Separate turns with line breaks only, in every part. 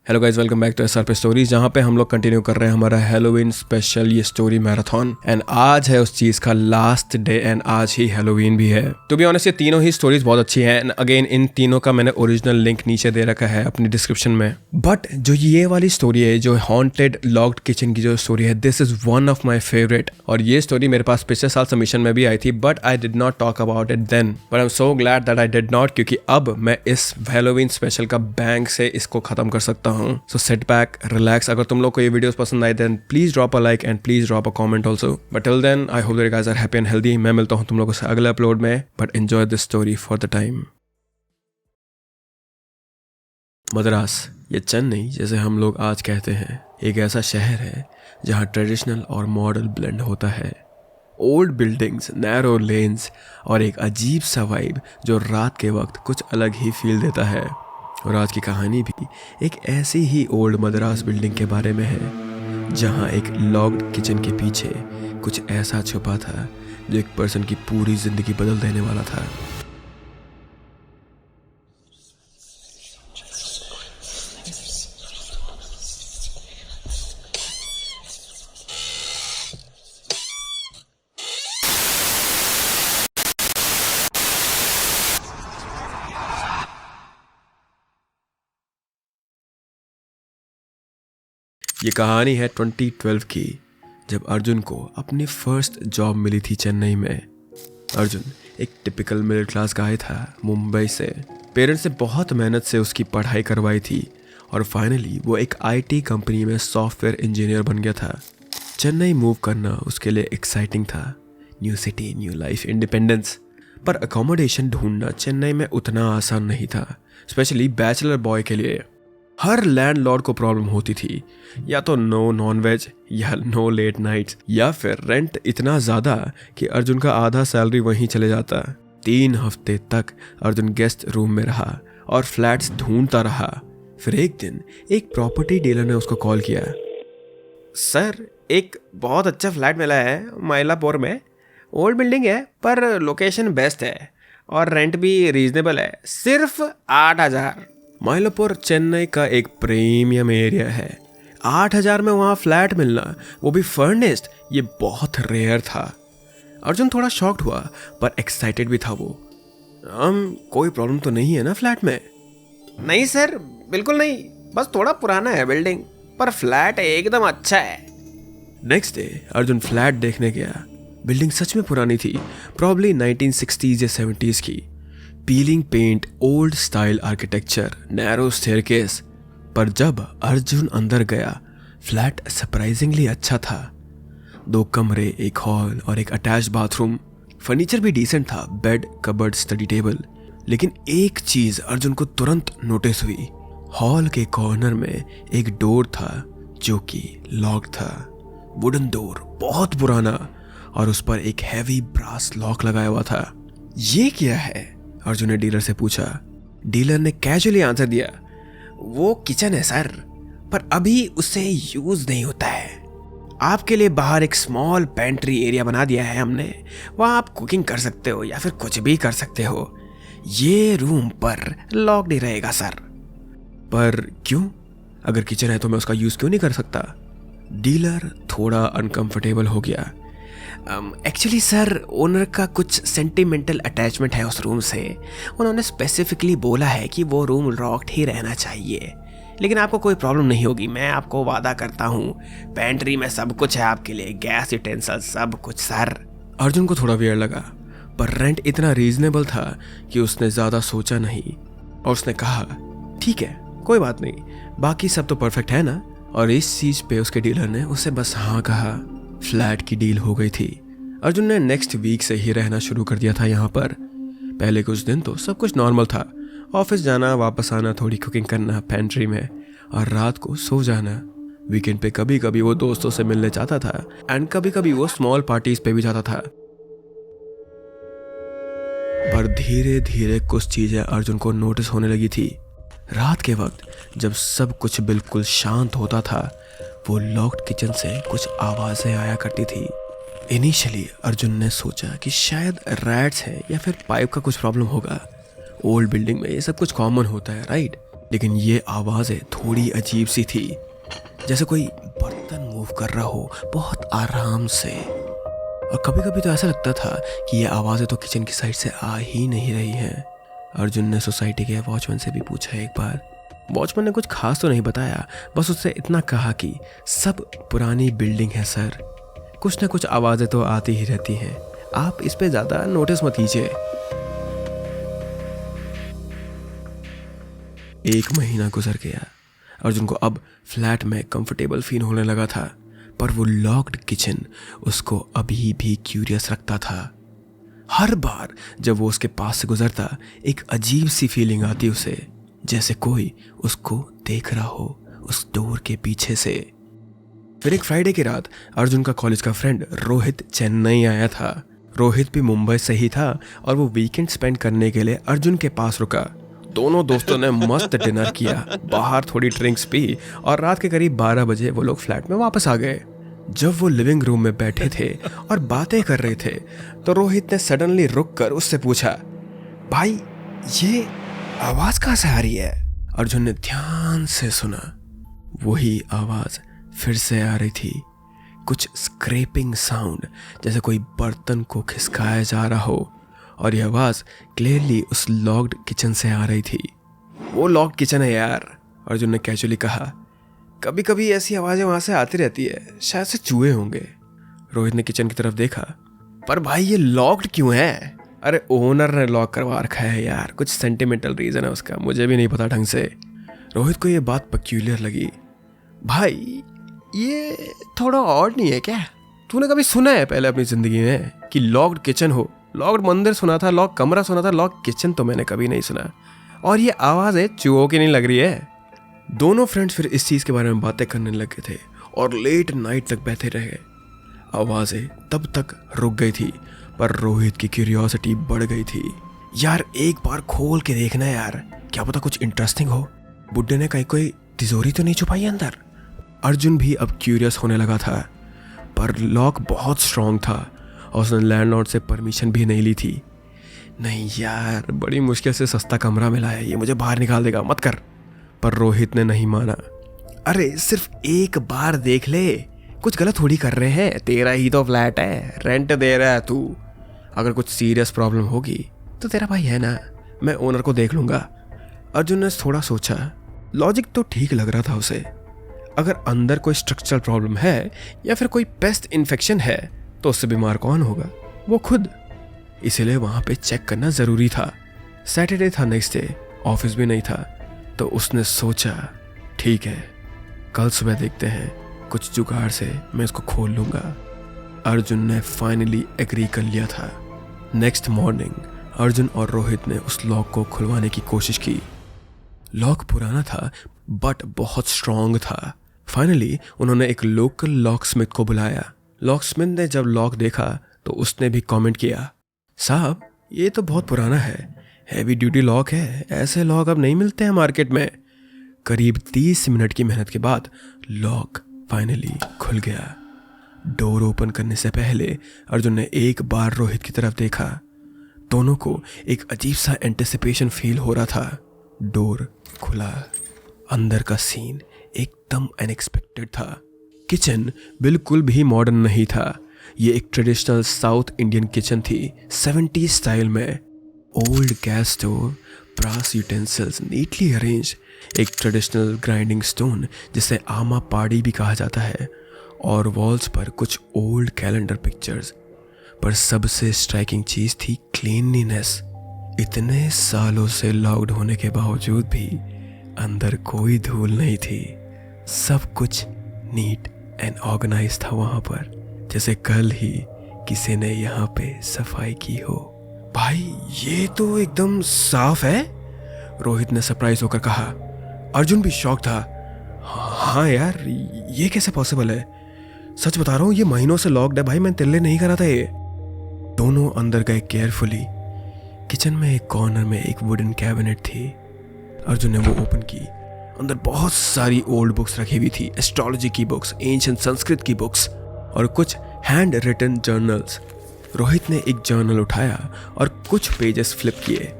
Hello guys, welcome back to SRP stories, जहाँ पे हम लोग कंटिन्यू कर रहे हैं हमारा हैलोवीन स्पेशल ये स्टोरी मैराथन। एंड आज है उस चीज का लास्ट डे एंड आज ही हैलोवीन भी है। टू बी ऑनेस्ट ये तीनों ही स्टोरीज बहुत अच्छी हैं। एंड अगेन इन तीनों का मैंने ओरिजिनल लिंक नीचे दे रखा है अपनी डिस्क्रिप्शन में। बट जो ये वाली स्टोरी है, जो हॉन्टेड लॉक्ड किचन की जो स्टोरी है, this is one of my favourite. और ये स्टोरी मेरे पास पिछले साल सबमिशन में भी आई थी, but I did not talk about it then. But I am so glad that I did not, क्योंकि अब मैं इस हैलोवीन स्पेशल का बैंक से इसको खत्म कर सकता हूँ। So set back, relax. अगर तुम लोग को ये वीडियोस पसंद आए then please drop a like and please drop a comment also. But till then I hope that you guys are happy and healthy. मैं मिलता हूँ तुम लोगों से अगले अपलोड में, but enjoy this story for the time. Madras, ये चेन्नई जैसे हम लोग आज कहते हैं, एक ऐसा शहर है जहाँ ट्रेडिशनल और मॉडर्न ब्लेंड होता है। ओल्ड बिल्डिंग्स, नैरो लेन्स और एक अजीब सा वाइब जो रात के वक्त कुछ अलग ही फील देता है। और आज की कहानी भी एक ऐसी ही ओल्ड मद्रास बिल्डिंग के बारे में है, जहाँ एक लॉक्ड किचन के पीछे कुछ ऐसा छुपा था जो एक पर्सन की पूरी जिंदगी बदल देने वाला था। ये कहानी है 2012 की, जब अर्जुन को अपनी फर्स्ट जॉब मिली थी चेन्नई में। अर्जुन एक टिपिकल मिडिल क्लास गाय था, मुंबई से। पेरेंट्स ने बहुत मेहनत से उसकी पढ़ाई करवाई थी और फाइनली वो एक आईटी कंपनी में सॉफ्टवेयर इंजीनियर बन गया था। चेन्नई मूव करना उसके लिए एक्साइटिंग था। New city, new life, independence. पर अकोमोडेशन ढूंढना चेन्नई में उतना आसान नहीं था, स्पेशली बैचलर बॉय के लिए। हर लैंडलॉर्ड को प्रॉब्लम होती थी, या तो नो नॉनवेज, या नो लेट नाइट्स, या फिर रेंट इतना ज़्यादा कि अर्जुन का आधा सैलरी वहीं चले जाता। 3 हफ्ते तक अर्जुन गेस्ट रूम में रहा और फ्लैट्स ढूंढता रहा। फिर एक दिन एक प्रॉपर्टी डीलर ने उसको कॉल किया। सर, एक बहुत अच्छा फ्लैट मिला है माइलापुर में। ओल्ड बिल्डिंग है पर लोकेशन बेस्ट है और रेंट भी रीजनेबल है, सिर्फ 8,000। माइलापुर चेन्नई का एक प्रीमियम एरिया है। 8,000 में वहाँ फ्लैट मिलना, वो भी फर्निश्ड, ये बहुत रेयर था। अर्जुन थोड़ा शॉक्ड हुआ पर एक्साइटेड भी था वो। कोई प्रॉब्लम तो नहीं है ना फ्लैट में? नहीं सर, बिल्कुल नहीं, बस थोड़ा पुराना है बिल्डिंग, पर फ्लैट एकदम अच्छा है। नेक्स्ट डे अर्जुन फ्लैट देखने गया। बिल्डिंग सच में पुरानी थी, प्रॉब्ली 1960s या 70s की। Peeling paint, old style architecture, narrow staircase. पर जब अर्जुन अंदर गया, फ्लैट सरप्राइजिंगली अच्छा था। 2 कमरे, एक हॉल और एक अटैच्ड बाथरूम। फर्नीचर भी डिसेंट था, बेड, कबर्ड, स्टडी टेबल। लेकिन एक चीज अर्जुन को तुरंत नोटिस हुई। हॉल के कॉर्नर में एक डोर था जो कि लॉक था। वुडन डोर, बहुत पुराना, और उस पर एक हैवी ब्रास लॉक लगाया हुआ था। ये क्या है? अर्जुन ने डीलर से पूछा। डीलर ने कैजुअली आंसर दिया, वो किचन है सर, पर अभी उसे यूज नहीं होता है। आपके लिए बाहर एक स्मॉल पेंट्री एरिया बना दिया है हमने, वहाँ आप कुकिंग कर सकते हो या फिर कुछ भी कर सकते हो। ये रूम पर लॉक्ड ही रहेगा सर। पर क्यों? अगर किचन है तो मैं उसका यूज क्यों नहीं कर सकता? डीलर थोड़ा अनकंफर्टेबल हो गया। एक्चुअली सर, ओनर का कुछ सेंटिमेंटल अटैचमेंट है उस रूम से। उन्होंने स्पेसिफिकली बोला है कि वो रूम लॉक्ड ही रहना चाहिए। लेकिन आपको कोई प्रॉब्लम नहीं होगी, मैं आपको वादा करता हूँ। पेंट्री में सब कुछ है आपके लिए, गैस यूटेंसिल, सब कुछ सर। अर्जुन को थोड़ा वियर्ड लगा, पर रेंट इतना रीजनेबल था कि उसने ज़्यादा सोचा नहीं और उसने कहा, ठीक है, कोई बात नहीं, बाकी सब तो परफेक्ट है ना। और इस चीज़ पे उसके डीलर ने उसे बस हाँ कहा। फ्लैट की डील हो गई थी। अर्जुन ने नेक्स्ट वीक से ही रहना शुरू कर दिया था यहाँ पर। पहले कुछ दिन तो सब कुछ नॉर्मल था। ऑफिस जाना, वापस आना, थोड़ी कुकिंग करना पेंट्री में, और रात को सो जाना। वीकेंड पे कभी कभी वो दोस्तों से मिलने जाता था एंड कभी कभी वो स्मॉल पार्टीज पे भी जाता था। पर धीरे धीरे कुछ चीजें अर्जुन को नोटिस होने लगी थी। रात के वक्त जब सब कुछ बिल्कुल शांत होता था, वो लॉक्ड किचन से कुछ आवाजें आया करती थी। इनिशियली अर्जुन ने सोचा कि शायद रैट्स हैं या फिर पाइप का कुछ प्रॉब्लम होगा। ओल्ड बिल्डिंग में ये सब कुछ कॉमन होता है, राइट? लेकिन ये आवाज़ें थोड़ी अजीब सी थी, जैसे कोई बर्तन मूव कर रहा हो बहुत आराम से। और कभी कभी तो ऐसा लगता था कि ये आवाज़ें तो किचन की साइड से आ ही नहीं रही हैं। अर्जुन ने सोसाइटी के वॉचमैन से भी पूछा एक बार। वॉचमैन ने कुछ खास तो नहीं बताया, बस उससे इतना कहा कि सब पुरानी बिल्डिंग है सर, कुछ ना कुछ आवाज़ें तो आती ही रहती हैं, आप इस पे ज़्यादा नोटिस मत कीजिए। 1 महीना गुजर गया। अर्जुन को अब फ्लैट में कंफर्टेबल फील होने लगा था, पर वो लॉक्ड किचन उसको अभी भी क्यूरियस रखता था। हर बार जब वो उसके पास से गुजरता एक अजीब सी फीलिंग आती उसे, जैसे कोई उसको देख रहा हो उस डोर के पीछे से। फिर एक फ्राइडे की रात अर्जुन का कॉलेज का फ्रेंड रोहित चेन्नई आया था। रोहित भी मुंबई से ही था और वो वीकेंड स्पेंड करने के लिए अर्जुन के पास रुका। दोनों दोस्तों ने मस्त डिनर किया, बाहर थोड़ी ड्रिंक्स पी और रात के करीब 12 बजे वो लोग फ्लैट में वापस आ गए। जब वो लिविंग रूम में बैठे थे और बातें कर रहे थे तो रोहित ने सडनली रुककर उससे पूछा, भाई ये आवाज कहाँ से आ रही है? अर्जुन ने ध्यान से सुना। वही आवाज फिर से आ रही थी, कुछ स्क्रैपिंग साउंड, जैसे कोई बर्तन को खिसकाया जा रहा हो। और यह आवाज क्लियरली उस लॉक्ड किचन से आ रही थी। वो लॉक्ड किचन है यार, अर्जुन ने कैजुअली कहा। कभी कभी ऐसी आवाजें वहां से आती रहती है, शायद से चूहे होंगे। रोहित ने किचन की तरफ देखा, पर भाई ये लॉक्ड क्यों है? अरे ओनर ने लॉक करवा रखा है यार, कुछ सेंटिमेंटल रीजन है उसका, मुझे भी नहीं पता ढंग से। रोहित को ये बात पेक्यूलियर लगी। भाई ये थोड़ा ऑड नहीं है क्या? तूने कभी सुना है पहले अपनी जिंदगी में कि लॉक्ड किचन हो? लॉक्ड मंदिर सुना था, लॉक कमरा सुना था, लॉक किचन तो मैंने कभी नहीं सुना। और ये आवाज है चूहों की नहीं लग रही है। दोनों फ्रेंड्स फिर इस चीज के बारे में बातें करने लगे थे और लेट नाइट तक बैठे रहे। आवाजें तब तक रुक गई थी, पर रोहित की क्यूरियोसिटी बढ़ गई थी। यार एक बार खोल के देखना यार, क्या पता कुछ इंटरेस्टिंग हो। बुड्ढे ने कहीं कोई तिजोरी तो नहीं छुपाई अंदर? अर्जुन भी अब क्यूरियस होने लगा था, पर लॉक बहुत स्ट्रांग था और उसने लैंडलॉर्ड से परमिशन भी नहीं ली थी। नहीं यार, बड़ी मुश्किल से सस्ता कमरा मिला है, ये मुझे बाहर निकाल देगा, मत कर। पर रोहित ने नहीं माना। अरे सिर्फ एक बार देख ले, कुछ गलत थोड़ी कर रहे हैं, तेरा ही तो फ्लैट है, रेंट दे रहा है तू। अगर कुछ सीरियस प्रॉब्लम होगी तो तेरा भाई है ना, मैं ओनर को देख लूंगा। अर्जुन ने थोड़ा सोचा, लॉजिक तो ठीक लग रहा था उसे। अगर अंदर कोई स्ट्रक्चरल प्रॉब्लम है या फिर कोई पेस्ट इन्फेक्शन है तो उससे बीमार कौन होगा? वो खुद। इसीलिए वहां पे चेक करना जरूरी था। सैटरडे था नेक्स्ट डे, ऑफिस भी नहीं था, तो उसने सोचा ठीक है कल सुबह देखते हैं, कुछ जुगाड़ से मैं इसको खोल लूंगा। अर्जुन ने फाइनली एग्री कर लिया था। नेक्स्ट मॉर्निंग अर्जुन और रोहित ने उस लॉक को खुलवाने की कोशिश की। लॉक पुराना था बट बहुत स्ट्रॉन्ग था। फाइनली उन्होंने एक लोकल लॉक स्मिथ को बुलाया। लॉक स्मिथ ने जब लॉक देखा तो उसने भी कमेंट किया, साहब ये तो बहुत पुराना है, हैवी ड्यूटी लॉक है, ऐसे लॉक अब नहीं मिलते हैं मार्केट में। करीब 30 मिनट की मेहनत के बाद लॉक फाइनली खुल गया। डोर ओपन करने से पहले अर्जुन ने एक बार रोहित की तरफ देखा। दोनों को एक अजीब सा एंटिसिपेशन फील हो रहा था। डोर खुला, अंदर का सीन एकदम अनएक्सपेक्टेड था। किचन बिल्कुल भी मॉडर्न नहीं था, ये एक ट्रेडिशनल साउथ इंडियन किचन थी, 70s स्टाइल में। Old gas stove, brass utensils neatly arrange, एक ट्रेडिशनल ग्राइंडिंग स्टोन जिसे आमा पाड़ी भी कहा जाता है, और वॉल्स पर कुछ ओल्ड कैलेंडर पिक्चर्स। पर सबसे स्ट्राइकिंग चीज थी क्लीनलीनेस। इतने सालों से लॉक्ड होने के बावजूद भी अंदर कोई धूल नहीं थी। सब कुछ नीट एंड ऑर्गेनाइज था वहां पर, जैसे कल ही किसी ने यहाँ पे सफाई की हो। भाई ये तो एकदम साफ है, रोहित ने सरप्राइज होकर कहा। अर्जुन भी शॉक था। हाँ यार, ये कैसे पॉसिबल है? सच बता रहा हूँ, ये महीनों से लॉक्ड है भाई, मैं तेरे लिए नहीं करा था ये। दोनों अंदर गए केयरफुली। किचन में एक कॉर्नर में एक वुडन कैबिनेट थी। अर्जुन ने वो ओपन की। अंदर बहुत सारी ओल्ड बुक्स रखी हुई थी, एस्ट्रोलॉजी की बुक्स, एंशिएंट संस्कृत की बुक्स और कुछ हैंड रिटन जर्नल्स। रोहित ने एक जर्नल उठाया और कुछ पेजेस फ्लिप किए।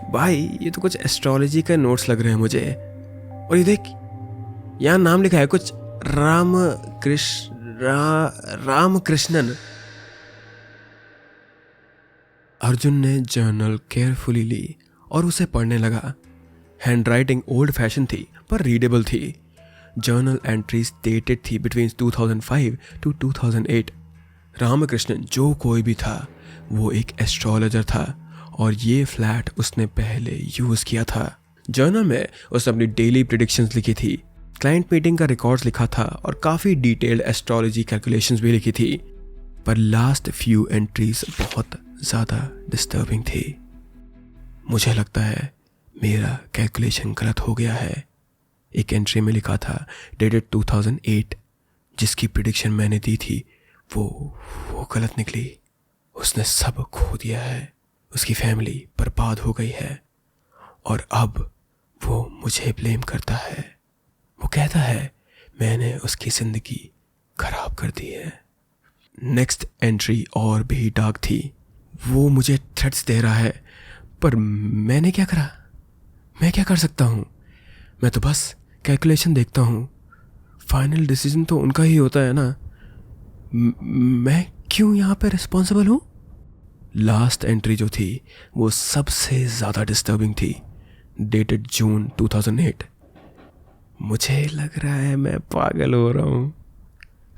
भाई ये तो कुछ एस्ट्रोलॉजी के नोट्स लग रहे हैं मुझे। और ये देख, यहाँ नाम लिखा है कुछ रामकृष्णन। अर्जुन ने जर्नल केयरफुली ली और उसे पढ़ने लगा। हैंडराइटिंग ओल्ड फैशन थी पर रीडेबल थी। जर्नल एंट्रीज डेटेड थी बिटवीन 2005 टू 2008। रामकृष्णन जो कोई भी था वो एक एस्ट्रोलॉजर था और ये फ्लैट उसने पहले यूज़ किया था। जर्नल में उसने अपनी डेली प्रिडिक्शंस लिखी थी, क्लाइंट मीटिंग का रिकॉर्ड्स लिखा था और काफ़ी डिटेल्ड एस्ट्रोलॉजी कैलकुलेशंस भी लिखी थी। पर लास्ट फ्यू एंट्रीज बहुत ज़्यादा डिस्टर्बिंग थी। मुझे लगता है मेरा कैलकुलेशन गलत हो गया है। एक एंट्री में लिखा था डेटेड 2008, जिसकी प्रिडिक्शन मैंने दी थी वो गलत निकली। उसने सब खो दिया है, उसकी फैमिली बर्बाद हो गई है और अब वो मुझे ब्लेम करता है। वो कहता है मैंने उसकी ज़िंदगी खराब कर दी है। नेक्स्ट एंट्री और भी डार्क थी। वो मुझे थ्रेट्स दे रहा है, पर मैंने क्या करा? मैं क्या कर सकता हूँ? मैं तो बस कैलकुलेशन देखता हूँ। फाइनल डिसीजन तो उनका ही होता है ना। मैं क्यों यहाँ पे रिस्पॉन्सिबल हूँ? लास्ट एंट्री जो थी वो सबसे ज़्यादा डिस्टर्बिंग थी, डेटेड जून 2008। मुझे लग रहा है मैं पागल हो रहा हूँ।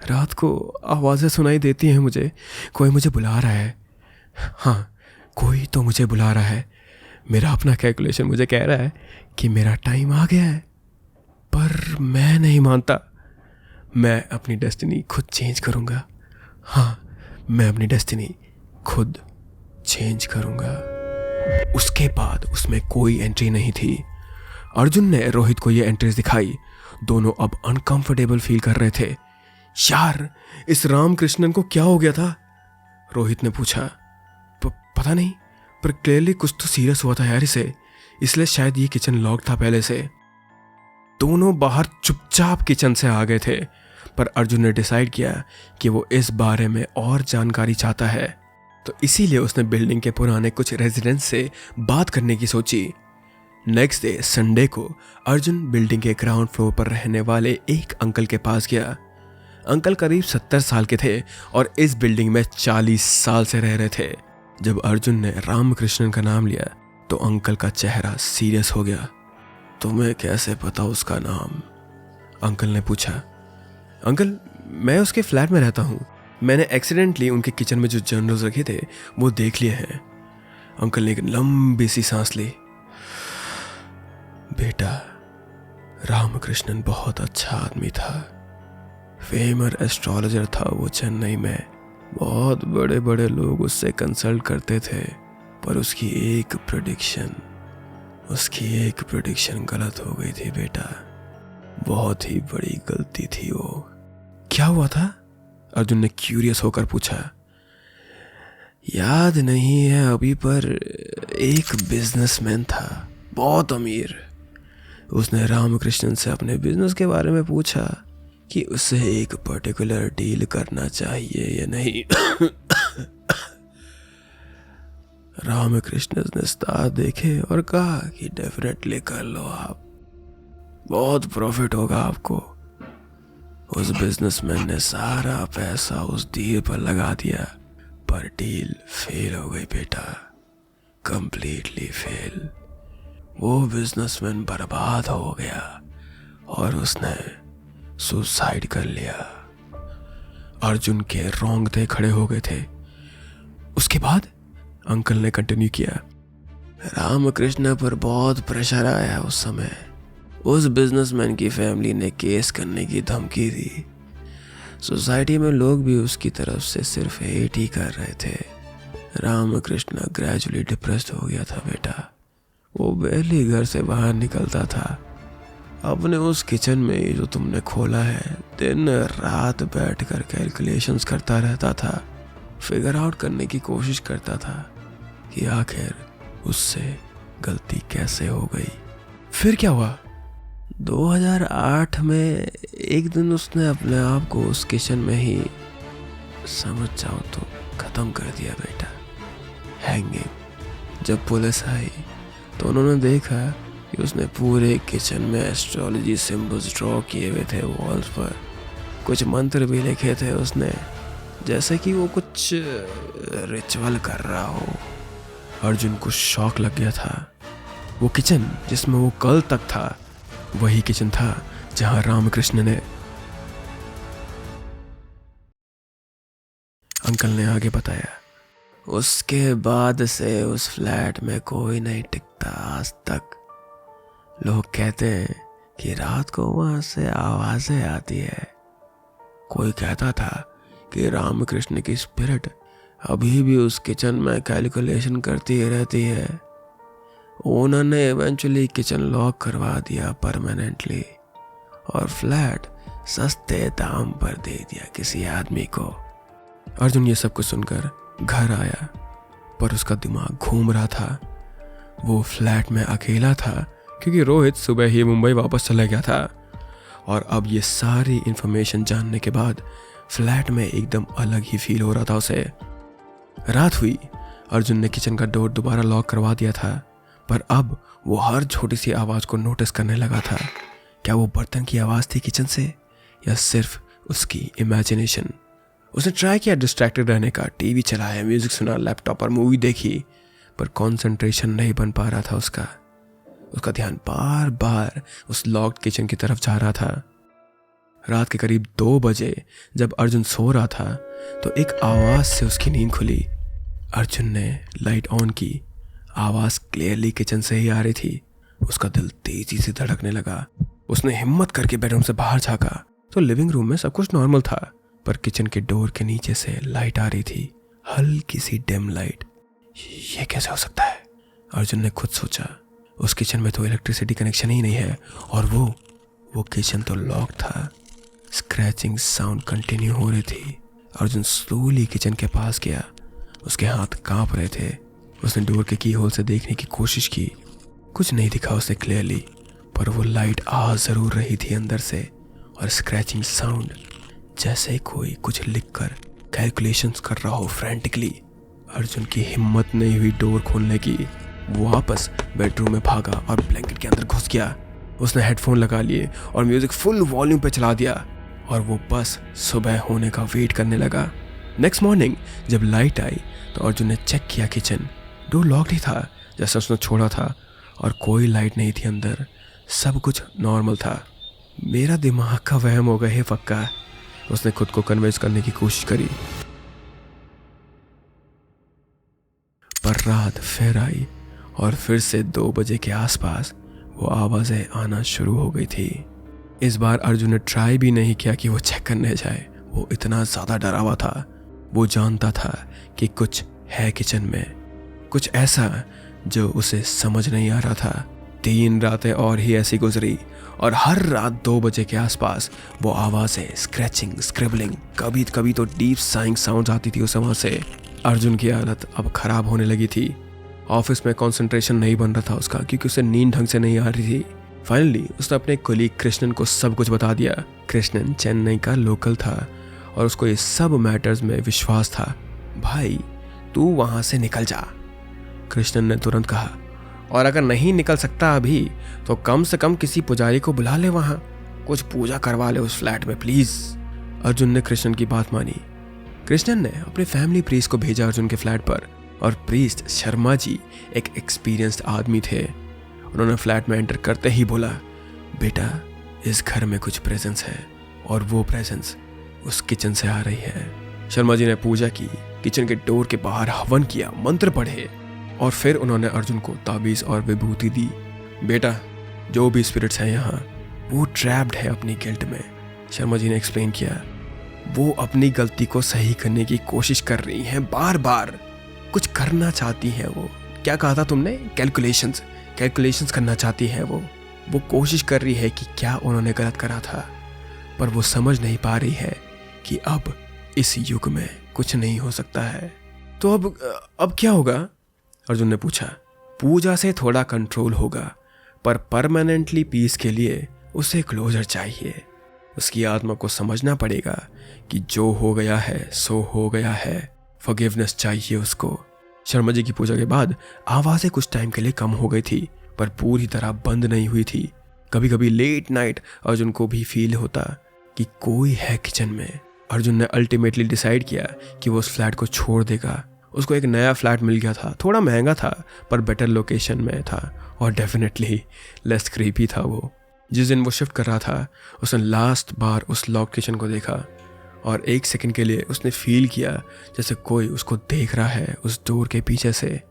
रात को आवाज़ें सुनाई देती हैं मुझे, कोई मुझे बुला रहा है। हाँ, कोई तो मुझे बुला रहा है। मेरा अपना कैलकुलेशन मुझे कह रहा है कि मेरा टाइम आ गया है, पर मैं नहीं मानता। मैं अपनी डेस्टिनी खुद चेंज करूँगा। हाँ, मैं अपनी डेस्टिनी खुद चेंज करूँगा। उसके बाद उसमें कोई एंट्री नहीं थी। अर्जुन ने रोहित को ये एंट्रीज दिखाई। दोनों अब अनकंफर्टेबल फील कर रहे थे। यार, इस रामकृष्णन को क्या हो गया था? रोहित ने पूछा। पता नहीं, पर क्लियरली कुछ तो सीरियस हुआ था यार इसे, इसलिए शायद ये किचन लॉक था पहले से। दोनों बाहर चुपचाप किचन से आ गए थे, पर अर्जुन ने डिसाइड किया कि वो इस बारे में और जानकारी चाहता है, तो इसीलिए उसने बिल्डिंग के पुराने कुछ रेजिडेंट्स से बात करने की सोची। नेक्स्ट डे संडे को अर्जुन बिल्डिंग के ग्राउंड फ्लोर पर रहने वाले एक अंकल के पास गया। अंकल करीब 70 साल के थे और इस बिल्डिंग में 40 साल से रह रहे थे। जब अर्जुन ने रामकृष्णन का नाम लिया तो अंकल का चेहरा सीरियस हो गया। तुम्हें कैसे पता उसका नाम? अंकल ने पूछा। अंकल, मैं उसके फ्लैट में रहता हूँ। मैंने एक्सीडेंटली उनके किचन में जो जर्नल्स रखे थे वो देख लिए हैं। अंकल ने एक लंबी सी सांस ली। बेटा, रामकृष्णन बहुत अच्छा आदमी था। फेमस एस्ट्रोलॉजर था वो चेन्नई में। बहुत बड़े बड़े लोग उससे कंसल्ट करते थे, पर उसकी एक प्रेडिक्शन गलत हो गई थी बेटा। बहुत ही बड़ी गलती थी वो। क्या हुआ था? अर्जुन ने क्यूरियस होकर पूछा। याद नहीं है अभी, पर एक बिजनेसमैन था, बहुत अमीर। उसने रामकृष्णन से अपने बिजनेस के बारे में पूछा कि उसे एक पर्टिकुलर डील करना चाहिए या नहीं। रामकृष्ण ने स्टार देखे और कहा कि डेफिनेटली कर लो आप, बहुत प्रॉफिट होगा आपको। उस बिजनेसमैन ने सारा पैसा उस डील पर लगा दिया, पर डील फेल हो गई बेटा, कंप्लीटली फेल। वो बिजनेसमैन बर्बाद हो गया और उसने सुसाइड कर लिया। अर्जुन के रोंगटे खड़े हो गए थे। उसके बाद अंकल ने कंटिन्यू किया। रामकृष्ण पर बहुत प्रेशर आया उस समय। उस बिजनेसमैन की फैमिली ने केस करने की धमकी दी। सोसाइटी में लोग भी उसकी तरफ से सिर्फ हेट ही कर रहे थे। रामकृष्ण ग्रेजुअली डिप्रेस्ड हो गया था बेटा। वो barely घर से बाहर निकलता था। अपने उस किचन में जो तुमने खोला है, दिन रात बैठकर कैलकुलेशंस करता रहता था, फिगर आउट करने की कोशिश करता था कि आखिर उससे गलती कैसे हो गई। फिर क्या हुआ? 2008 में एक दिन उसने अपने आप को उस किचन में ही, समझ जाओ तो, खत्म कर दिया बेटा, हैंगिंग। जब पुलिस आई तो उन्होंने देखा कि उसने पूरे किचन में एस्ट्रोलॉजी सिंबल्स ड्रॉ किए हुए थे वॉल्स पर। कुछ मंत्र भी लिखे थे उसने, जैसे कि वो कुछ रिचुअल कर रहा हो। अर्जुन को शॉक लग गया था। वो किचन जिसमें वो कल तक था, वही किचन था जहां रामकृष्ण ने। अंकल ने आगे बताया, उसके बाद से उस फ्लैट में कोई नहीं टिकता आज तक। लोग कहते हैं कि रात को वहां से आवाजें आती है। कोई कहता था कि रामकृष्ण की स्पिरिट अभी भी उस किचन में कैलकुलेशन करती रहती है। ओनर ने इवेंचुअली किचन लॉक करवा दिया परमानेंटली और फ्लैट सस्ते दाम पर दे दिया किसी आदमी को। अर्जुन ये सब कुछ सुनकर घर आया, पर उसका दिमाग घूम रहा था। वो फ्लैट में अकेला था क्योंकि रोहित सुबह ही मुंबई वापस चला गया था। और अब ये सारी इंफॉर्मेशन जानने के बाद फ्लैट में एकदम अलग ही फील हो रहा था उसे। रात हुई, अर्जुन ने किचन का डोर दोबारा लॉक करवा दिया था, पर अब वो हर छोटी सी आवाज़ को नोटिस करने लगा था। क्या वो बर्तन की आवाज़ थी किचन से, या सिर्फ उसकी इमेजिनेशन? उसने ट्राई किया डिस्ट्रैक्टेड रहने का, टीवी चलाया, म्यूजिक सुना, लैपटॉप पर मूवी देखी, पर कंसंट्रेशन नहीं बन पा रहा था उसका। उसका ध्यान बार बार उस लॉक्ड किचन की तरफ जा रहा था। रात के करीब 2 बजे जब अर्जुन सो रहा था तो एक आवाज से उसकी नींद खुली। अर्जुन ने लाइट ऑन की। आवाज क्लियरली किचन से ही आ रही थी। उसका दिल तेजी से धड़कने लगा। उसने हिम्मत करके बेडरूम से बाहर झांका तो लिविंग रूम में सब कुछ नॉर्मल था, पर किचन के डोर के नीचे से लाइट आ रही थी, हल्की सी डिम लाइट। ये कैसे हो सकता है? अर्जुन ने खुद सोचा। उस किचन में तो इलेक्ट्रिसिटी कनेक्शन ही नहीं है, और वो किचन तो लॉक था। स्क्रैचिंग साउंड कंटिन्यू हो रही थी। अर्जुन स्लोली किचन के पास गया। उसके हाथ कांप रहे थे। उसने डोर के की होल से देखने की कोशिश की। कुछ नहीं दिखा उसे क्लियरली, पर वो लाइट आ जरूर रही थी अंदर से, और स्क्रैचिंग साउंड जैसे कोई कुछ लिखकर कैलकुलेशंस कर रहा हो फ्रैंटिकली। अर्जुन की हिम्मत नहीं हुई डोर खोलने की। वो वापस बेडरूम में भागा और ब्लैंकेट के अंदर घुस गया। उसने हेडफोन लगा लिए और म्यूजिक फुल वॉल्यूम पे चला दिया, और वो बस सुबह होने का वेट करने लगा। नेक्स्ट मॉर्निंग जब लाइट आई तो अर्जुन ने चेक किया किचन। डोर लॉक्ड ही था जैसा उसने छोड़ा था, और कोई लाइट नहीं थी अंदर। सब कुछ नॉर्मल था। मेरा दिमाग का वहम हो गया है पक्का, उसने खुद को कन्विंस करने की कोशिश करी। पर रात फिर आई और फिर से 2 बजे के आसपास वो आवाजें आना शुरू हो गई थी। इस बार अर्जुन ने ट्राई भी नहीं किया कि वो चेक करने जाए। वो इतना ज्यादा डरा हुआ था। वो जानता था कि कुछ है किचन में, कुछ ऐसा जो उसे समझ नहीं आ रहा था। 3 रातें और ही ऐसी गुजरी, और हर रात 2 बजे के आसपास वो आवाजें, स्क्रैचिंग, स्क्रिबलिंग, कभी कभी तो डीप साइंग साउंड आती थी उस वहां से। अर्जुन की हालत अब खराब होने लगी थी। ऑफिस में कंसंट्रेशन नहीं बन रहा था उसका, क्योंकि उसे नींद ढंग से नहीं आ रही थी। फाइनली उसने अपने कोलीग कृष्णन को सब कुछ बता दिया। कृष्णन चेन्नई का लोकल था और उसको ये सब मैटर्स में विश्वास था। भाई तू वहां से निकल जा, कृष्णन ने तुरंत कहा। और अगर नहीं निकल सकता अभी तो कम से कम किसी पुजारी को बुला ले, वहां कुछ पूजा करवा ले उस फ्लैट में प्लीज। अर्जुन ने कृष्णन की बात मानी। कृष्णन ने अपने फैमिली प्रीस्ट को भेजा अर्जुन के फ्लैट पर, और प्रीस्ट शर्मा जी एक एक्सपीरियंस्ड आदमी थे। उन्होंने फ्लैट में एंटर करते ही बोला, बेटा इस घर में कुछ प्रेजेंस है, और वो प्रेजेंस उस किचन से आ रही है। शर्मा जी ने पूजा की, किचन के डोर के बाहर हवन किया, मंत्र पढ़े, और फिर उन्होंने अर्जुन को ताबीज और विभूति दी। बेटा जो भी स्पिरिट्स हैं यहाँ, वो ट्रैप्ड है अपनी गिल्ट में। शर्मा जी ने एक्सप्लेन किया, वो अपनी गलती को सही करने की कोशिश कर रही हैं, बार बार कुछ करना चाहती हैं। वो क्या कहा था तुमने? कैलकुलेशंस करना चाहती है। वो कोशिश कर रही है कि क्या उन्होंने गलत करा था, पर वो समझ नहीं पा रही है कि अब इस युग में कुछ नहीं हो सकता है। तो अब क्या होगा? अर्जुन ने पूछा। पूजा से थोड़ा कंट्रोल होगा, पर परमानेंटली पीस के लिए उसे क्लोजर चाहिए। उसकी आत्मा को समझना पड़ेगा कि जो हो गया है सो हो गया है। फॉरगिवनेस चाहिए उसको। शर्मा जी की पूजा के बाद आवाज़ें कुछ टाइम के लिए कम हो गई थी, पर पूरी तरह बंद नहीं हुई थी। कभी कभी लेट नाइट अर्जुन को भी फील होता कि कोई है किचन में। अर्जुन ने अल्टीमेटली डिसाइड किया कि वो उस फ्लैट को छोड़ देगा। उसको एक नया फ्लैट मिल गया था, थोड़ा महंगा था पर बेटर लोकेशन में था और डेफिनेटली लेस क्रीपी था। वो जिस दिन वो शिफ्ट कर रहा था उसने लास्ट बार उस लोकेशन को देखा और एक सेकंड के लिए उसने फील किया जैसे कोई उसको देख रहा है उस डोर के पीछे से।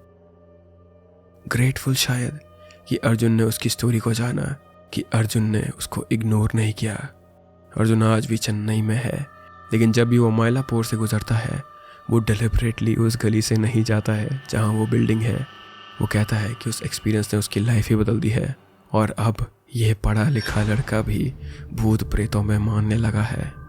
ग्रेटफुल शायद कि अर्जुन ने उसकी स्टोरी को जाना, कि अर्जुन ने उसको इग्नोर नहीं किया। अर्जुन आज भी चेन्नई में है, लेकिन जब भी वो मायलापुर से गुजरता है वो डिलिबरेटली उस गली से नहीं जाता है जहाँ वो बिल्डिंग है। वो कहता है कि उस एक्सपीरियंस ने उसकी लाइफ ही बदल दी है और अब यह पढ़ा लिखा लड़का भी भूत प्रेतों में मानने लगा है।